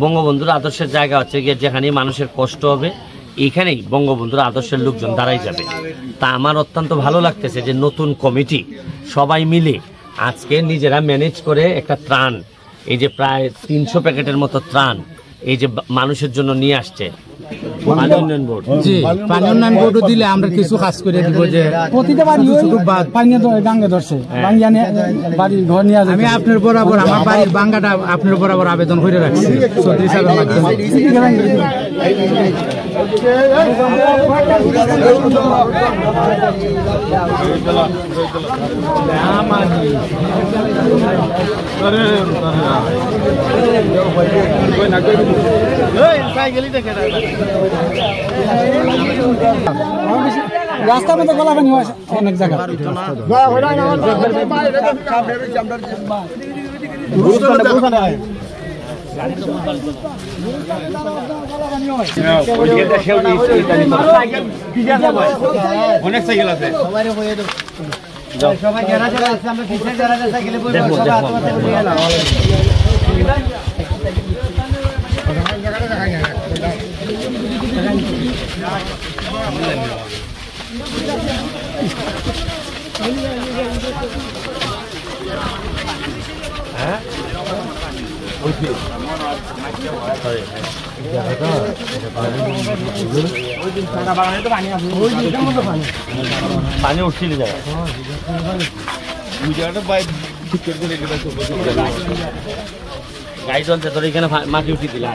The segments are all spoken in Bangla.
বঙ্গবন্ধুর আদর্শের জায়গা হচ্ছে গিয়ে যেখানে মানুষের কষ্ট হবে এখানেই বঙ্গবন্ধুর আদর্শের লোকজন দাঁড়াই যাবে। তা আমার অত্যন্ত ভালো লাগতেছে যে নতুন কমিটি সবাই মিলে আজকে নিজেরা ম্যানেজ করে একটা ত্রাণ, এই যে প্রায় 300 প্যাকেটের মতো ত্রাণ এই যে মানুষের জন্য নিয়ে আসছে পানি উন্নয়ন বোর্ড। জি, পানি উন্নয়ন বোর্ড দিলে আমরা কিছু কাজ করে দিব যে প্রতিটা বাড়ি পানি গাঙ্গে ধরছে বাড়ি ঘর নিয়ে আমি আপনার বরাবর আমার বাড়ির বাঙ্গাটা আপনার বরাবর আবেদন করে রাখছি চৌধুরী সাহেবের মাধ্যমে। রাস্তার মধ্যে গলা পানি হয় অনেক জায়গা। অনেক সাইকেল আছে সবাই যারা যারা আছে আমরা পিছনে যারা যারা সাইকেলে বসে পানি উঠছিল জায়গা গাড়ি চলছে তোর এখানে মাটি উঠি দিল।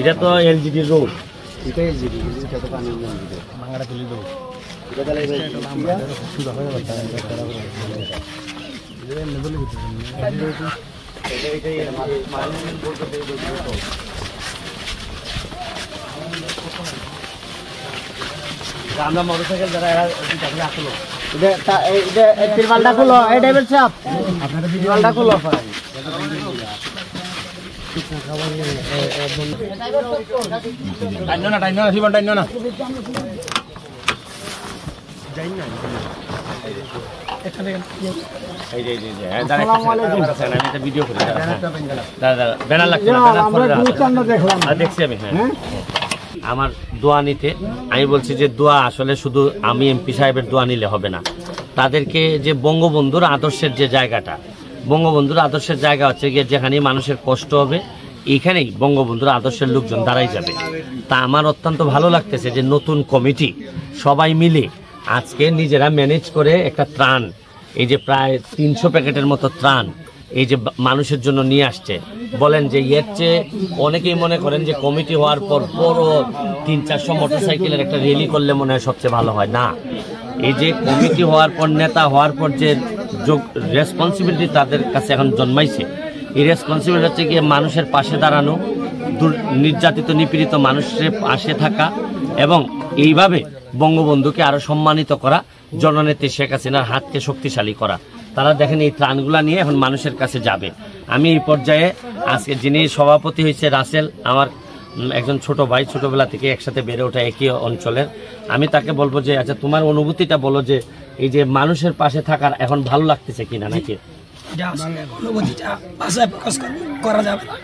এটা তো এলজিডি রোড, আমরা মোটরসাইকেল যারা আসলো তিরপালটা খুলো, এই ড্রাইভার সাহেব তিরপালটা খুলো। ভিডিও করি ব্যানার লাগছে দেখছি আমি। হ্যাঁ, আমার দোয়া নিতে আমি বলছি যে দোয়া আসলে শুধু আমি এমপি সাহেবের দোয়া নিলে হবে না, তাদেরকে যে বঙ্গবন্ধুর আদর্শের যে জায়গাটা, বঙ্গবন্ধুর আদর্শের জায়গা হচ্ছে গিয়ে যেখানে মানুষের কষ্ট হবে এখানেই বঙ্গবন্ধুর আদর্শের লোকজন দাঁড়াই যাবে। তা আমার অত্যন্ত ভালো লাগতেছে যে নতুন কমিটি সবাই মিলে আজকে নিজেরা ম্যানেজ করে একটা ত্রাণ, এই যে প্রায় 300 প্যাকেটের মতো ত্রাণ এই যে মানুষের জন্য নিয়ে আসছে। বলেন যে এর চেয়ে অনেকেই মনে করেন যে কমিটি হওয়ার পর বড় 300-400 মোটরসাইকেলের একটা র্যালি করলে মনে হয় সবচেয়ে ভালো হয়। না, এই যে কমিটি হওয়ার পর, নেতা হওয়ার পর যে রেসপন্সিবিলিটি তাদের কাছে এখন জন্মাইছে, এই রেসপন্সিবিলিটি হচ্ছে গিয়ে মানুষের পাশে দাঁড়ানো, নির্যাতিত নিপীড়িত মানুষের পাশে থাকা এবং এইভাবে বঙ্গবন্ধুকে আরো সম্মানিত করা, জননেত্রী শেখ হাসিনার হাতকে শক্তিশালী করা। তারা দেখেন এই ত্রাণগুলা নিয়ে এখন মানুষের কাছে যাবে। আমি এই পর্যায়ে আজকে যিনি সভাপতি হয়েছে রাসেল, আমার একজন ছোট ভাই, ছোটবেলা থেকে একসাথে বেড়ে ওঠা একই অঞ্চলের, আমি তাকে বলবো যে আচ্ছা তোমার অনুভূতিটা বলো যে এই যে মানুষের পাশে থাকার এখন ভালো লাগতেছে কিনা নাকি? অনুভূতিটা ভাষায় প্রকাশ করা যাবে না,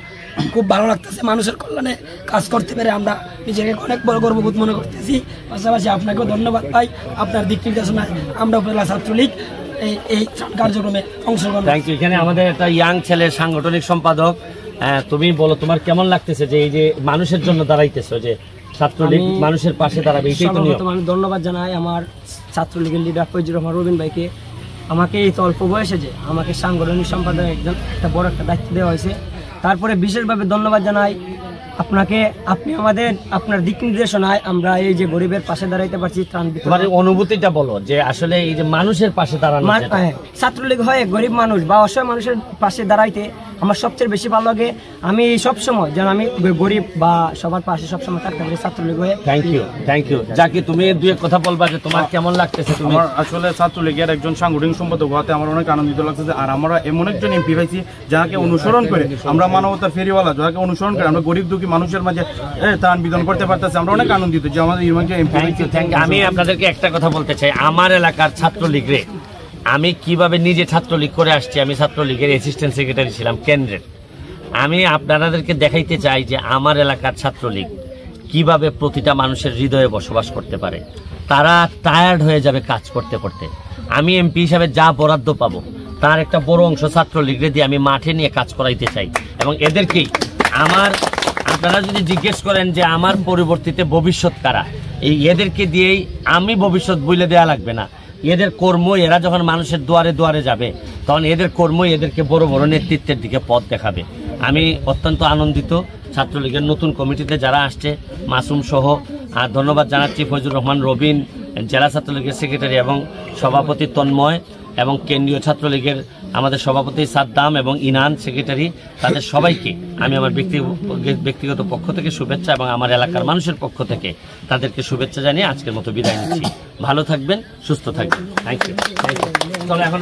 খুব ভালো লাগতেছে। মানুষের কল্যাণে কাজ করতে পেরে আমরা নিজেকে অনেক বড় গর্ববোধ মনে করতেছি। পাশাপাশি আপনাকেও ধন্যবাদ পাই, আপনার দিক নির্দেশনায় আমরা উপজেলা ছাত্রলীগ এই কার্যক্রমে অংশগ্রহণ। Thank you. এখানে আমাদের একটা ইয়াং ছেলে সাংগঠনিক সম্পাদক, তুমি বলো তোমার কেমন লাগতেছে যে এই যে মানুষের জন্য দাঁড়াইতেছো, যে ছাত্রলীগ মানুষের পাশে দাঁড়াবে, এটাই তো নিয়ম। আমি ধন্যবাদ জানাই আমার ছাত্রলীগের লিডার ফৈজুর রহমান রবিন ভাইকে, আমাকে এই অল্প বয়সে যে আমাকে সাংগঠনিক সম্পাদক একটা বড় একটা দায়িত্ব দেওয়া হয়েছে। তারপরে বিশেষভাবে ধন্যবাদ জানাই আপনাকে, আপনি আমাদের আপনার দিক নির্দেশনায় আমরা এই যে গরিবের পাশে দাঁড়াইতে পারছি। তোমার অনুভূতিটা বলো যে আসলে এই যে মানুষের পাশে দাঁড়ানো, ছাত্রলীগ হয়ে গরিব মানুষ বা অসহায় মানুষের পাশে দাঁড়াইতে আমার সবচেয়ে বেশি ভালো লাগে। আমি সবসময় যেন আমি গরিব বা সবার পাশে সবসময় থাকতে পারি ছাত্রলীগ হয়ে। Thank you, thank you. যাকে তুমি দুই এক কথা বলবা যে তোমার কেমন লাগতেছে? আমার আসলে ছাত্রলীগের একজন সাংগঠনিক সম্পাদক হতে আমার অনেক আনন্দিত লাগতেছে। আর আমরা এমন একজন এমপি পাইছি যাকে অনুসরণ করে আমরা মানবতার ফেরিওয়ালা, যাকে অনুসরণ করে আমরা গরিব দুঃখী মানুষের মাঝে ত্রাণ বিতরণ করতে পারতেছি। আমরা অনেক আনন্দিত যে আমাদের ইরমানকে এমপি পাইছি। আমি আপনাদেরকে একটা কথা বলতে চাই, আমার এলাকার ছাত্রলীগ রে আমি কিভাবে নিজে ছাত্রলীগ করে আসছি, আমি ছাত্রলীগের অ্যাসিস্ট্যান্ট সেক্রেটারি ছিলাম কেন্দ্রের। আমি আপনাদেরকে দেখাইতে চাই যে আমার এলাকার ছাত্রলীগ কিভাবে প্রতিটা মানুষের হৃদয়ে বসবাস করতে পারে। তারা টায়ার্ড হয়ে যাবে কাজ করতে করতে। আমি এমপি হিসাবে যা বরাদ্দ পাবো তার একটা বড় অংশ ছাত্রলীগরে দিয়ে আমি মাঠে নিয়ে কাজ করাইতে চাই। এবং এদেরকেই আপনারা যদি জিজ্ঞেস করেন যে আমার পরিবর্তিতে ভবিষ্যৎ কারা, এদেরকে দিয়েই আমি ভবিষ্যৎ বলে দেওয়া লাগবে না। এদের কর্ম, এরা যখন মানুষের দুয়ারে দুয়ারে যাবে তখন এদের কর্মই এদেরকে বড় বড় নেতৃত্বের দিকে পথ দেখাবে। আমি অত্যন্ত আনন্দিত ছাত্রলীগের নতুন কমিটিতে যারা আসছে, মাসুম সহ। আর ধন্যবাদ জানাচ্ছি ফজলুর রহমান রবিন, জেলা ছাত্রলীগের সেক্রেটারি এবং সভাপতি তন্ময়, এবং কেন্দ্রীয় ছাত্রলীগের আমাদের সভাপতি সাদ্দাম এবং ইনান সেক্রেটারি। তাদের সবাইকে আমি আমার ব্যক্তিগত পক্ষ থেকে শুভেচ্ছা এবং আমার এলাকার মানুষের পক্ষ থেকে তাদেরকে শুভেচ্ছা জানিয়ে আজকের মতো বিদায় নিচ্ছি। ভালো থাকবেন, সুস্থ থাকবেন। Thank you. চলো এখন